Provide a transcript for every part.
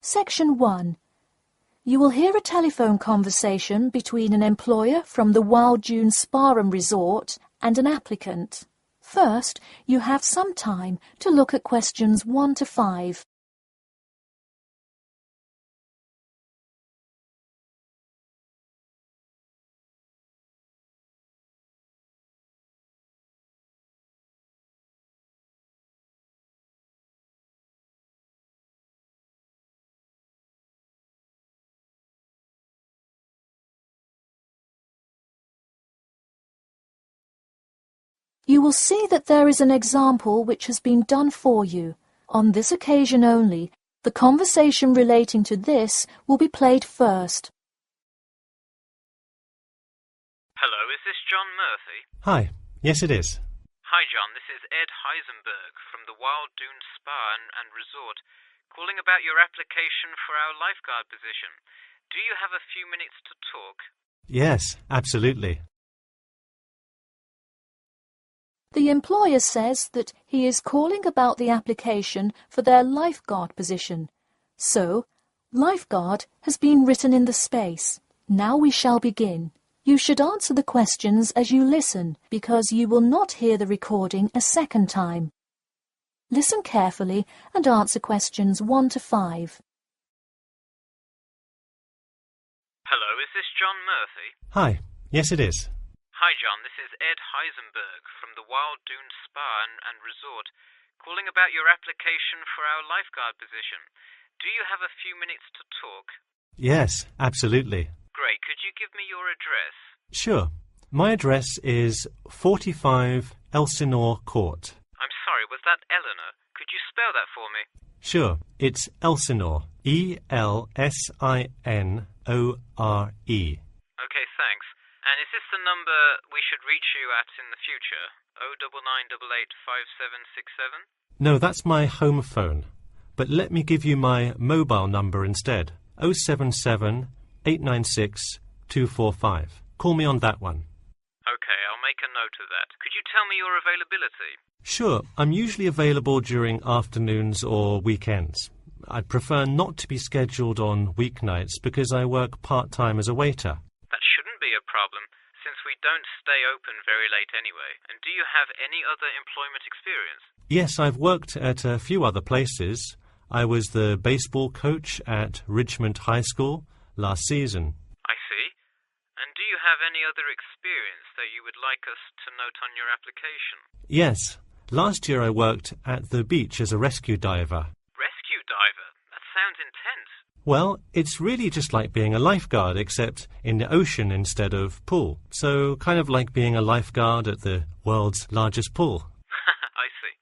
Section 1. You will hear a telephone conversation between an employer from the Wild Dune Spa and Resort and an applicant. First, you have some time to look at questions 1 to 5. You will see that there is an example which has been done for you. On this occasion only, the conversation relating to this will be played first. Hello, is this John Murphy? Hi, yes it is. Hi John, this is Ed Heisenberg from the Wild Dune Spa and Resort, calling about your application for our lifeguard position. Do you have a few minutes to talk? Yes, absolutely. The employer says that he is calling about the application for their lifeguard position. So, lifeguard has been written in the space. Now we shall begin. You should answer the questions as you listen, because you will not hear the recording a second time. Listen carefully and answer questions 1 to 5. Hello, is this John Murphy? Hi, yes it is. Hi John, this is Ed Heisenberg from the Wild Dune Spa and Resort, calling about your application for our lifeguard position. Do you have a few minutes to talk? Yes, absolutely. Great, could you give me your address? Sure. My address is 45 Elsinore Court. I'm sorry, was that Eleanor? Could you spell that for me? Sure, it's Elsinore. E-L-S-I-N-O-R-E. Okay, thanks. And is this the number we should reach you at in the future? 099885767? No, that's my home phone. But let me give you my mobile number instead. 077 896 245. Call me on that one. Okay, I'll make a note of that. Could you tell me your availability? Sure, I'm usually available during afternoons or weekends. I'd prefer not to be scheduled on weeknights because I work part-time as a waiter. That shouldn't be a problem, since we don't stay open very late anyway. And do you have any other employment experience? Yes, I've worked at a few other places. I was the baseball coach at Richmond High School last season. I see. And do you have any other experience that you would like us to note on your application? Yes. Last year I worked at the beach as a rescue diver. Rescue diver? That sounds intense. Well, it's really just like being a lifeguard, except in the ocean instead of pool. So kind of like being a lifeguard at the world's largest pool. I see.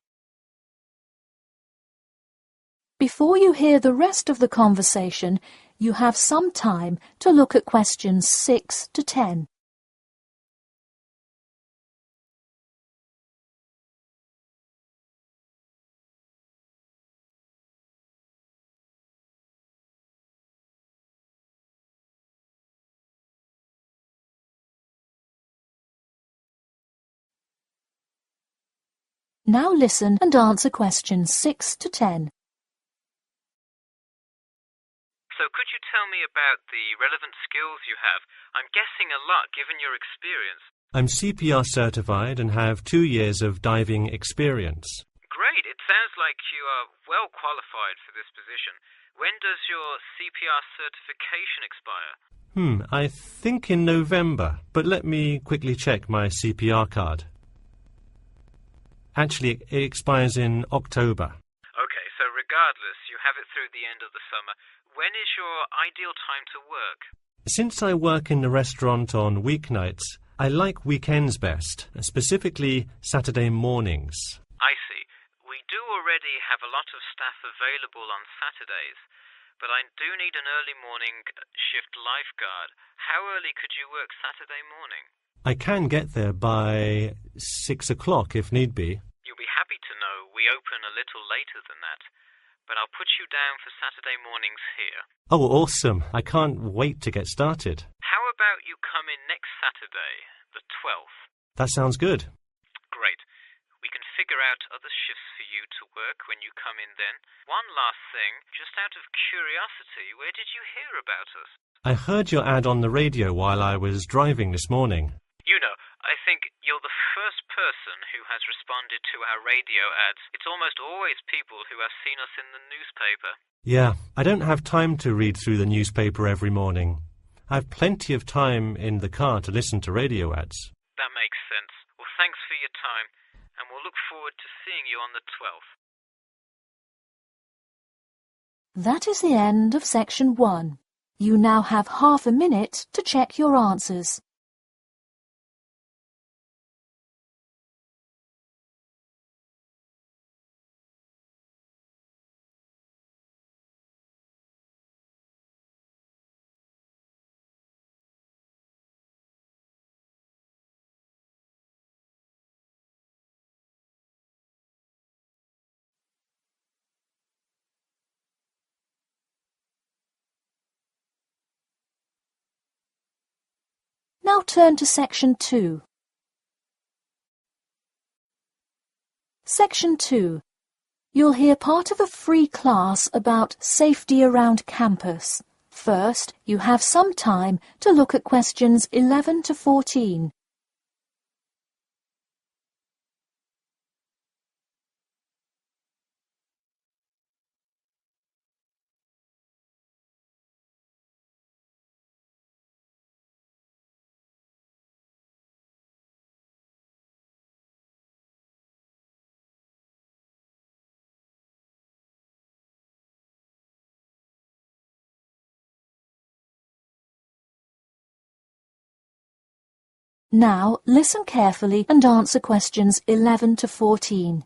Before you hear the rest of the conversation, you have some time to look at questions 6 to 10. Now listen and answer questions 6 to 10. So could you tell me about the relevant skills you have? I'm guessing a lot given your experience. I'm CPR certified and have 2 years of diving experience. Great, it sounds like you are well qualified for this position. When does your CPR certification expire? I think in November, but let me quickly check my CPR card. Actually, it expires in October. Okay, so regardless, you have it through the end of the summer. When is your ideal time to work? Since I work in the restaurant on weeknights, I like weekends best, specifically Saturday mornings. I see. We do already have a lot of staff available on Saturdays, but I do need an early morning shift lifeguard. How early could you work Saturday morning? I can get there by 6 o'clock if need be. You'll be happy to know we open a little later than that, but I'll put you down for Saturday mornings here. Oh, awesome. I can't wait to get started. How about you come in next Saturday, the 12th? That sounds good. Great. We can figure out other shifts for you to work when you come in then. One last thing, just out of curiosity, where did you hear about us? I heard your ad on the radio while I was driving this morning. You know, I think you're the first person who has responded to our radio ads. It's almost always people who have seen us in the newspaper. Yeah, I don't have time to read through the newspaper every morning. I've plenty of time in the car to listen to radio ads. That makes sense. Well, thanks for your time, and we'll look forward to seeing you on the 12th. That is the end of section 1. You now have half a minute to check your answers. Now turn to section 2. Section 2. You'll hear part of a free class about safety around campus. First, you have some time to look at questions 11 to 14. Now, listen carefully and answer questions 11 to 14.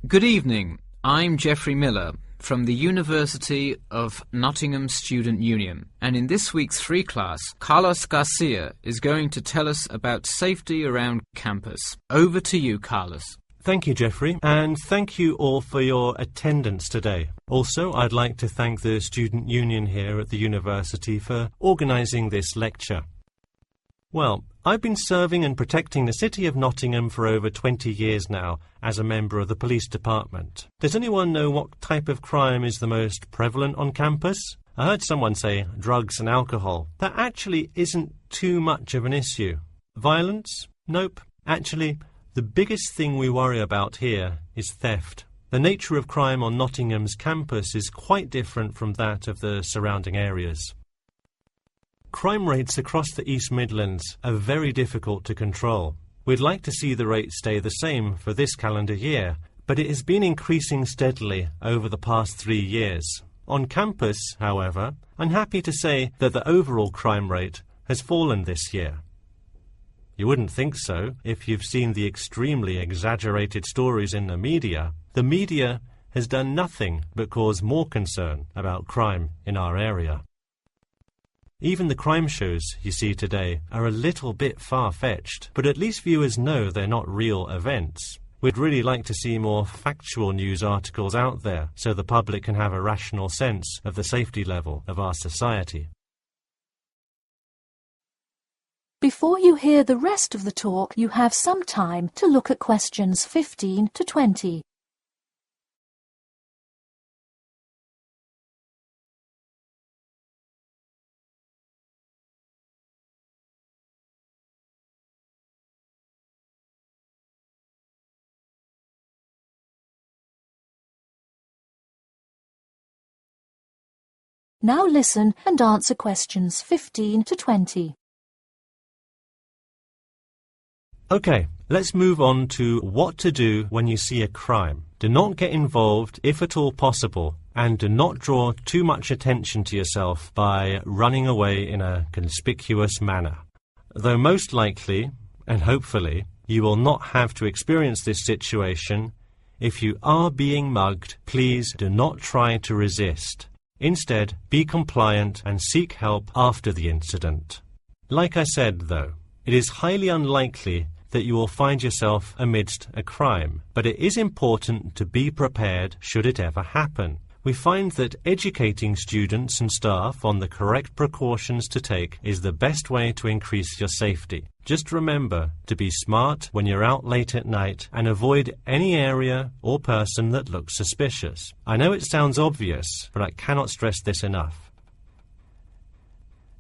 Good evening. I'm Geoffrey Miller from the University of Nottingham Student Union, and in this week's free class, Carlos Garcia is going to tell us about safety around campus. Over to you, Carlos. Thank you, Geoffrey, and thank you all for your attendance today. Also, I'd like to thank the Student Union here at the university for organising this lecture. Well, I've been serving and protecting the city of Nottingham for over 20 years now as a member of the police department. Does anyone know what type of crime is the most prevalent on campus? I heard someone say drugs and alcohol. That actually isn't too much of an issue. Violence? Nope. Actually, the biggest thing we worry about here is theft. The nature of crime on Nottingham's campus is quite different from that of the surrounding areas. Crime rates across the East Midlands are very difficult to control. We'd like to see the rate stay the same for this calendar year, but it has been increasing steadily over the past 3 years. On campus, however, I'm happy to say that the overall crime rate has fallen this year. You wouldn't think so if you've seen the extremely exaggerated stories in the media. The media has done nothing but cause more concern about crime in our area. Even the crime shows you see today are a little bit far-fetched, but at least viewers know they're not real events. We'd really like to see more factual news articles out there so the public can have a rational sense of the safety level of our society. Before you hear the rest of the talk, you have some time to look at questions 15 to 20. Now listen and answer questions 15 to 20. Okay, let's move on to what to do when you see a crime. Do not get involved if at all possible, and do not draw too much attention to yourself by running away in a conspicuous manner. Though most likely, and hopefully, you will not have to experience this situation, if you are being mugged, please do not try to resist. Instead, be compliant and seek help after the incident. Like I said, though, it is highly unlikely that you will find yourself amidst a crime, but it is important to be prepared should it ever happen. we find that educating students and staff on the correct precautions to take is the best way to increase your safety. Just remember to be smart when you're out late at night and avoid any area or person that looks suspicious. I know it sounds obvious, but I cannot stress this enough.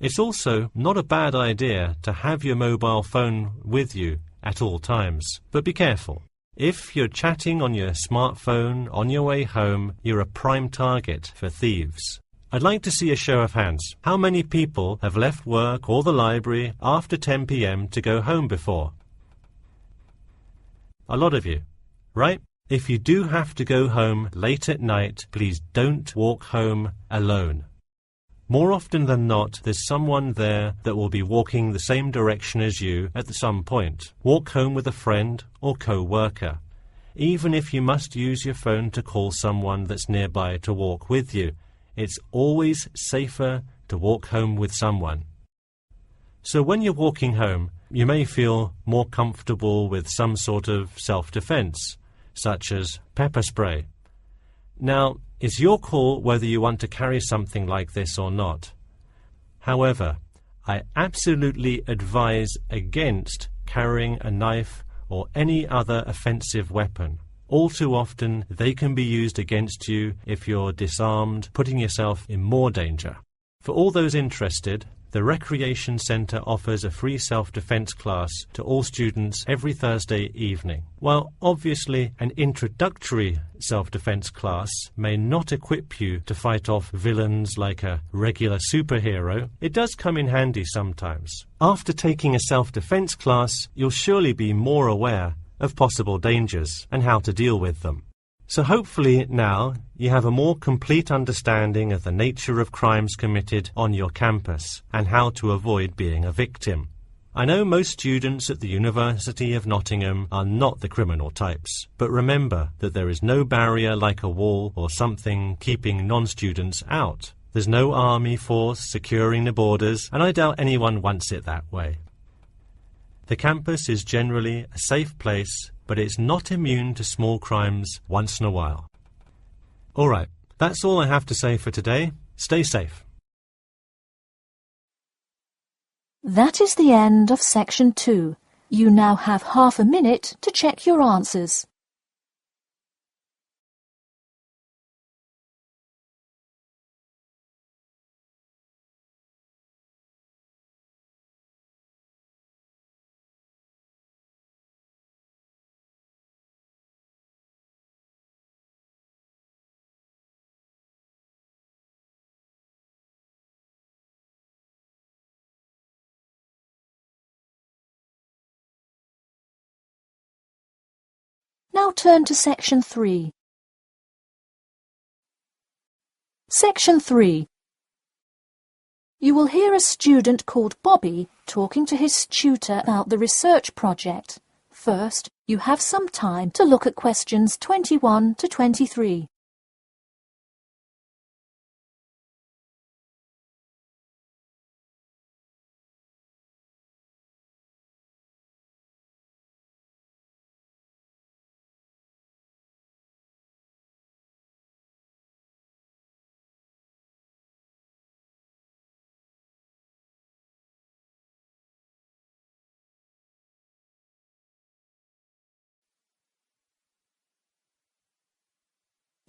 It's also not a bad idea to have your mobile phone with you at all times, but be careful. If you're chatting on your smartphone on your way home, you're a prime target for thieves. I'd like to see a show of hands. How many people have left work or the library after 10 p.m. to go home before? A lot of you, right? If you do have to go home late at night, please don't walk home alone. More often than not, there's someone there that will be walking the same direction as you at some point. Walk home with a friend or co-worker. Even if you must use your phone to call someone that's nearby to walk with you, it's always safer to walk home with someone. So when you're walking home, you may feel more comfortable with some sort of self-defense, such as pepper spray. Now, it's your call whether you want to carry something like this or not. However, I absolutely advise against carrying a knife or any other offensive weapon. All too often, they can be used against you if you're disarmed, putting yourself in more danger. For all those interested, the Recreation Centre offers a free self-defense class to all students every Thursday evening. While obviously an introductory self-defense class may not equip you to fight off villains like a regular superhero, it does come in handy sometimes. After taking a self-defense class, you'll surely be more aware of possible dangers and how to deal with them. So hopefully now you have a more complete understanding of the nature of crimes committed on your campus and how to avoid being a victim. I know most students at the University of Nottingham are not the criminal types, but remember that there is no barrier like a wall or something keeping non-students out. There's no army force securing the borders, and I doubt anyone wants it that way. The campus is generally a safe place, but it's not immune to small crimes once in a while. All right, that's all I have to say for today. Stay safe. That is the end of section 2. You now have half a minute to check your answers. Now turn to section 3. Section 3. You will hear a student called Bobby talking to his tutor about the research project. First, you have some time to look at questions 21 to 23.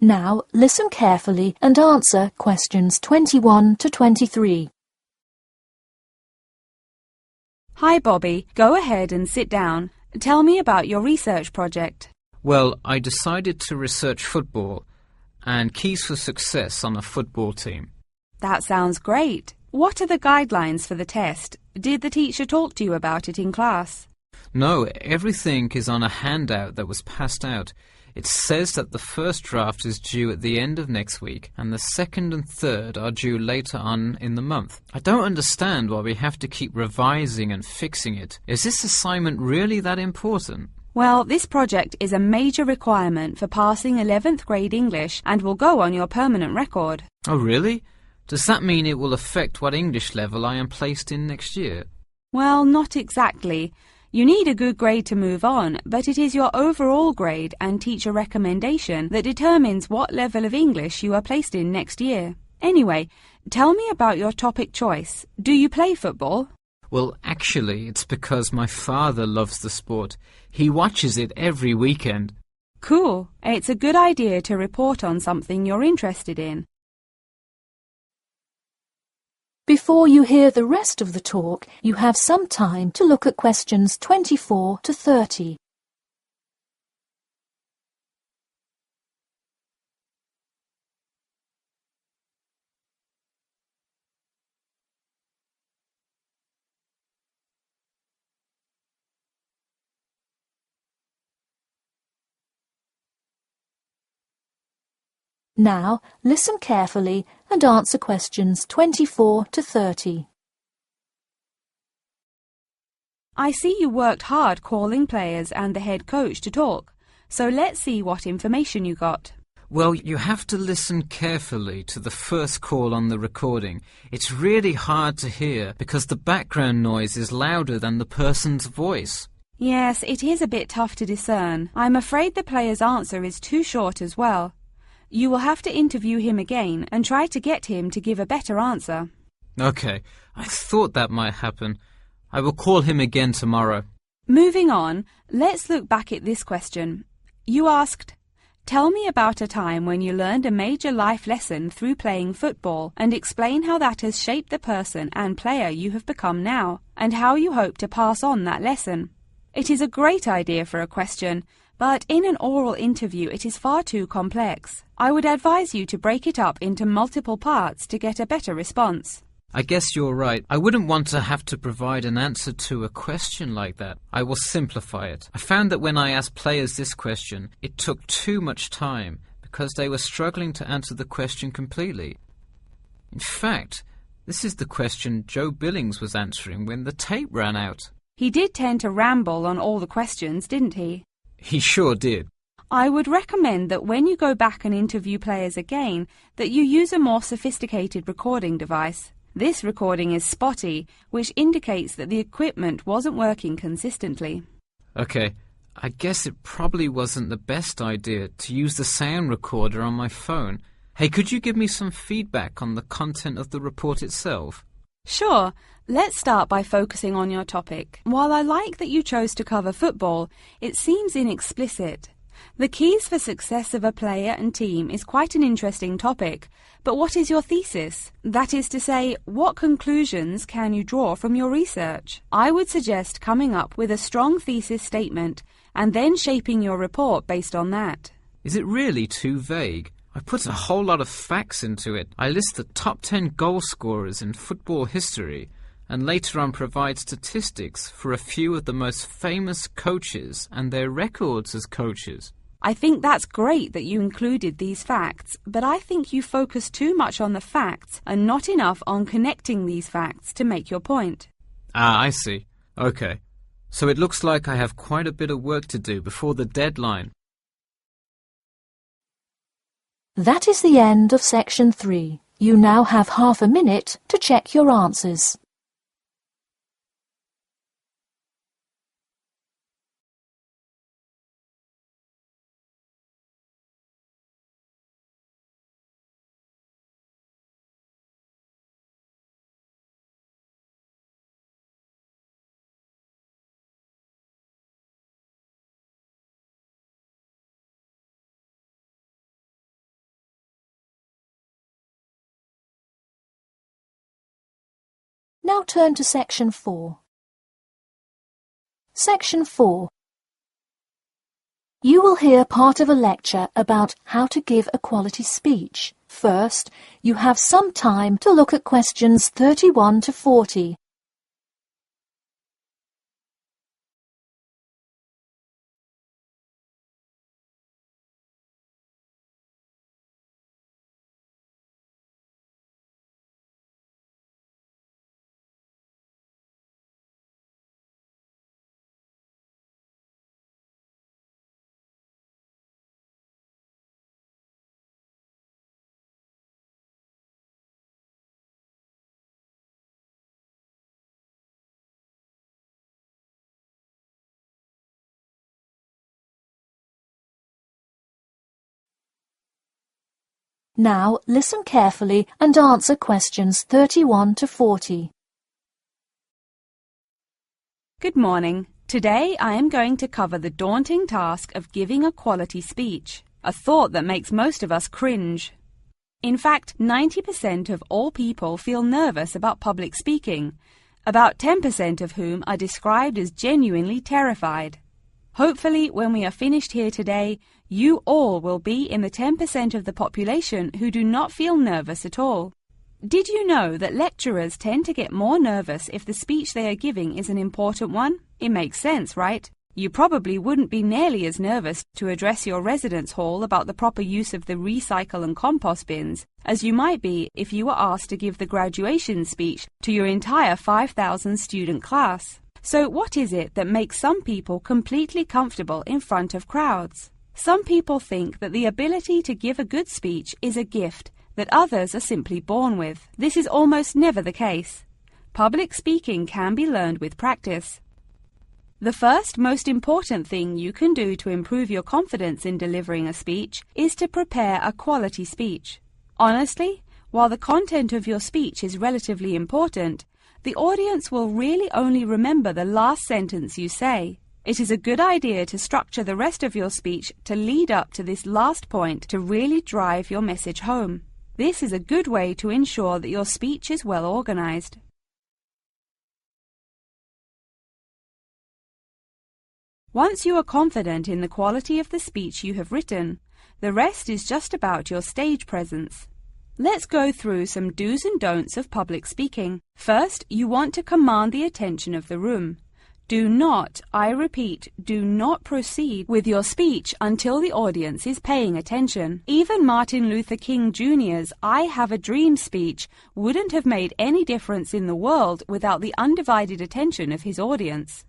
Now listen carefully and answer questions 21 to 23. Hi, Bobby. Go ahead and sit down. Tell me about your research project. Well, I decided to research football and keys for success on a football team. That sounds great. What are the guidelines for the test? Did the teacher talk to you about it in class? No, everything is on a handout that was passed out. It says that the first draft is due at the end of next week and the second and third are due later on in the month. I don't understand why we have to keep revising and fixing it. Is this assignment really that important? Well, this project is a major requirement for passing 11th grade English and will go on your permanent record. Oh, really? Does that mean it will affect what English level I am placed in next year? Well, not exactly. You need a good grade to move on, but it is your overall grade and teacher recommendation that determines what level of English you are placed in next year. Anyway, tell me about your topic choice. Do you play football? Well, actually, it's because my father loves the sport. He watches it every weekend. Cool. It's a good idea to report on something you're interested in. Before you hear the rest of the talk, you have some time to look at questions 24 to 30. Now, listen carefully and answer questions 24 to 30. I see you worked hard calling players and the head coach to talk, so let's see what information you got. Well, you have to listen carefully to the first call on the recording. It's really hard to hear because the background noise is louder than the person's voice. Yes, it is a bit tough to discern. I'm afraid the player's answer is too short as well. You will have to interview him again and try to get him to give a better answer. Okay, I thought that might happen. I will call him again tomorrow. Moving on, let's look back at this question. You asked, tell me about a time when you learned a major life lesson through playing football and explain how that has shaped the person and player you have become now and how you hope to pass on that lesson. It is a great idea for a question, but in an oral interview it is far too complex. I would advise you to break it up into multiple parts to get a better response. I guess you're right. I wouldn't want to have to provide an answer to a question like that. I will simplify it. I found that when I asked players this question, it took too much time because they were struggling to answer the question completely. In fact, this is the question Joe Billings was answering when the tape ran out. He did tend to ramble on all the questions, didn't he? He sure did. I would recommend that when you go back and interview players again, that you use a more sophisticated recording device. This recording is spotty, which indicates that the equipment wasn't working consistently. Okay, I guess it probably wasn't the best idea to use the sound recorder on my phone. Hey, could you give me some feedback on the content of the report itself? Sure. Let's start by focusing on your topic. While I like that you chose to cover football, it seems inexplicit. The keys for success of a player and team is quite an interesting topic, but what is your thesis? That is to say, what conclusions can you draw from your research? I would suggest coming up with a strong thesis statement and then shaping your report based on that. Is it really too vague? I put a whole lot of facts into it. I list the top 10 goal scorers in football history and later on provide statistics for a few of the most famous coaches and their records as coaches. I think that's great that you included these facts, but I think you focus too much on the facts and not enough on connecting these facts to make your point. Ah, I see. Okay. So it looks like I have quite a bit of work to do before the deadline. That is the end of section 3. You now have half a minute to check your answers. Now turn to section 4. Section 4. You will hear part of a lecture about how to give a quality speech. First, you have some time to look at questions 31 to 40. Now listen carefully and answer questions 31 to 40. Good morning. Today I am going to cover the daunting task of giving a quality speech, a thought that makes most of us cringe. In fact, 90% of all people feel nervous about public speaking, about 10% of whom are described as genuinely terrified. Hopefully, when we are finished here today, you all will be in the 10% of the population who do not feel nervous at all. Did you know that lecturers tend to get more nervous if the speech they are giving is an important one? It makes sense, right? You probably wouldn't be nearly as nervous to address your residence hall about the proper use of the recycle and compost bins as you might be if you were asked to give the graduation speech to your entire 5,000 student class. So what is it that makes some people completely comfortable in front of crowds? Some people think that the ability to give a good speech is a gift that others are simply born with. This is almost never the case. Public speaking can be learned with practice. The first most important thing you can do to improve your confidence in delivering a speech is to prepare a quality speech. Honestly, while the content of your speech is relatively important, the audience will really only remember the last sentence you say. It is a good idea to structure the rest of your speech to lead up to this last point to really drive your message home. This is a good way to ensure that your speech is well organized. Once you are confident in the quality of the speech you have written, the rest is just about your stage presence. Let's go through some do's and don'ts of public speaking. First, you want to command the attention of the room. Do not, I repeat, do not proceed with your speech until the audience is paying attention. Even Martin Luther King Jr.'s I Have a Dream speech wouldn't have made any difference in the world without the undivided attention of his audience.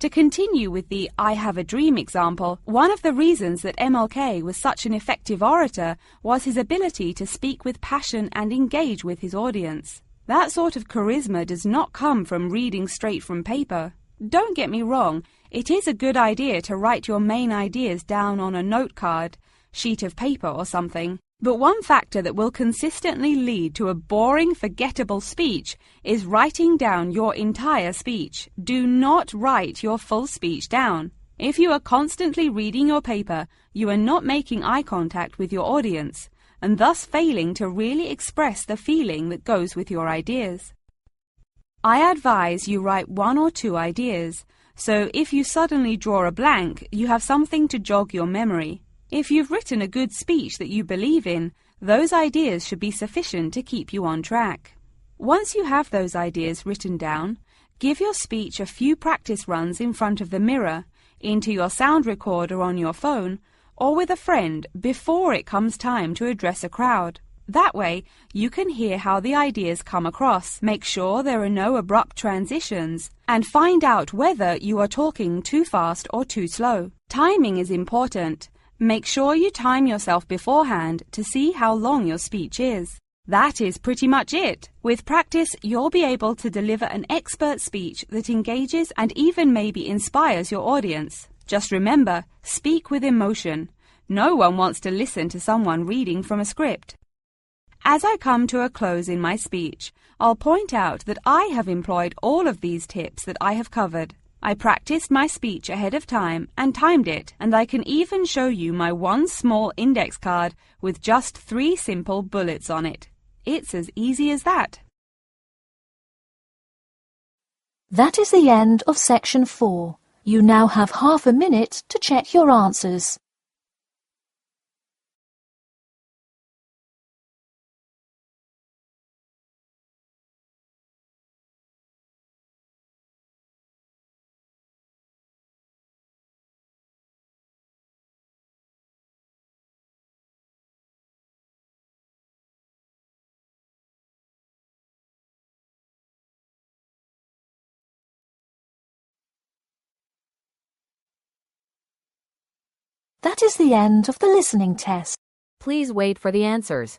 To continue with the I Have a Dream example, one of the reasons that MLK was such an effective orator was his ability to speak with passion and engage with his audience. That sort of charisma does not come from reading straight from paper. Don't get me wrong, it is a good idea to write your main ideas down on a note card, sheet of paper or something. But one factor that will consistently lead to a boring, forgettable speech is writing down your entire speech. Do not write your full speech down. If you are constantly reading your paper, you are not making eye contact with your audience, and thus failing to really express the feeling that goes with your ideas. I advise you write 1 or 2 ideas, so if you suddenly draw a blank, you have something to jog your memory. If you've written a good speech that you believe in, those ideas should be sufficient to keep you on track. Once you have those ideas written down, give your speech a few practice runs in front of the mirror, into your sound recorder on your phone, or with a friend before it comes time to address a crowd. That way, you can hear how the ideas come across, make sure there are no abrupt transitions, and find out whether you are talking too fast or too slow. Timing is important. Make sure you time yourself beforehand to see how long your speech is. That is pretty much it. With practice, you'll be able to deliver an expert speech that engages and even maybe inspires your audience. Just remember, speak with emotion. No one wants to listen to someone reading from a script. As I come to a close in my speech, I'll point out that I have employed all of these tips that I have covered. I practiced my speech ahead of time and timed it, and I can even show you my one small index card with just 3 simple bullets on it. It's as easy as that. That is the end of section 4. You now have half a minute to check your answers. That is the end of the listening test. Please wait for the answers.